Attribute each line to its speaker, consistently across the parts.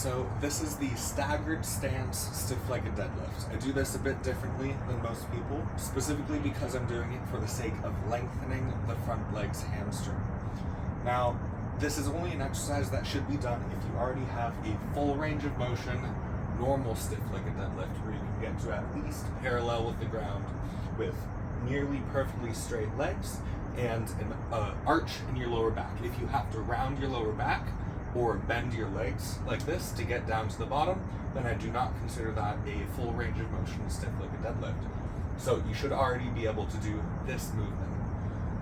Speaker 1: So this is the staggered stance stiff-legged deadlift. I do this a bit differently than most people, specifically because I'm doing it for the sake of lengthening the front leg's hamstring. Now, this is only an exercise that should be done if you already have a full range of motion, normal stiff-legged deadlift, where you can get to at least parallel with the ground with nearly perfectly straight legs and an arch in your lower back. If you have to round your lower back or bend your legs like this to get down to the bottom, then I do not consider that a full range of motion stiff-legged deadlift. So you should already be able to do this movement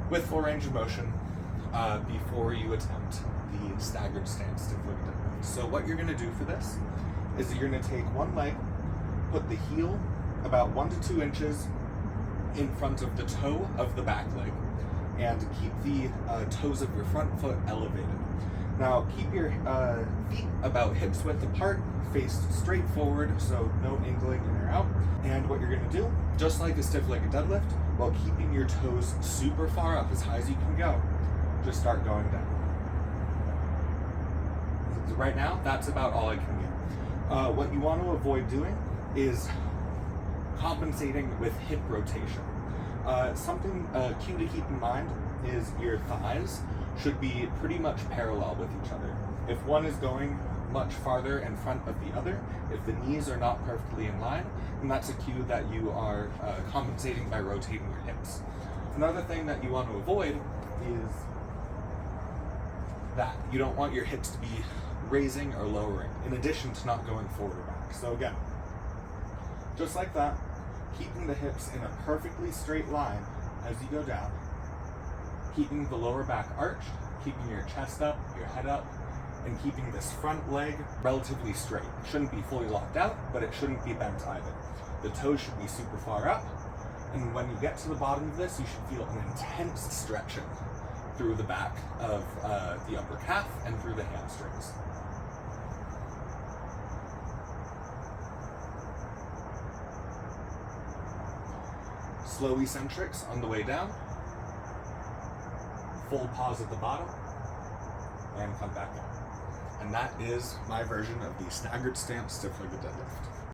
Speaker 1: with full range of motion before you attempt the staggered stance stiff-legged deadlift. So what you're going to do for this is that you're going to take one leg, put the heel about 1 to 2 inches in front of the toe of the back leg, and keep the toes of your front foot elevated. Now keep your feet about hips width apart, face straight forward, so no angling in or out. And what you're going to do, just like a stiff-legged deadlift, while keeping your toes super far up, as high as you can go, just start going down. Right now, that's about all I can get. What you want to avoid doing is compensating with hip rotation. Something key to keep in mind is your thighs should be pretty much parallel with each other. If one is going much farther in front of the other, if the knees are not perfectly in line, then that's a cue that you are compensating by rotating your hips. Another thing that you want to avoid is that you don't want your hips to be raising or lowering, in addition to not going forward or back. So again, just like that, keeping the hips in a perfectly straight line as you go down, keeping the lower back arched, keeping your chest up, your head up, and keeping this front leg relatively straight. It shouldn't be fully locked out, but it shouldn't be bent either. The toes should be super far up, and when you get to the bottom of this, you should feel an intense stretching through the back of the upper calf and through the hamstrings. Slow eccentrics on the way down, full pause at the bottom, and come back up. And that is my version of the staggered stance stiff-legged deadlift.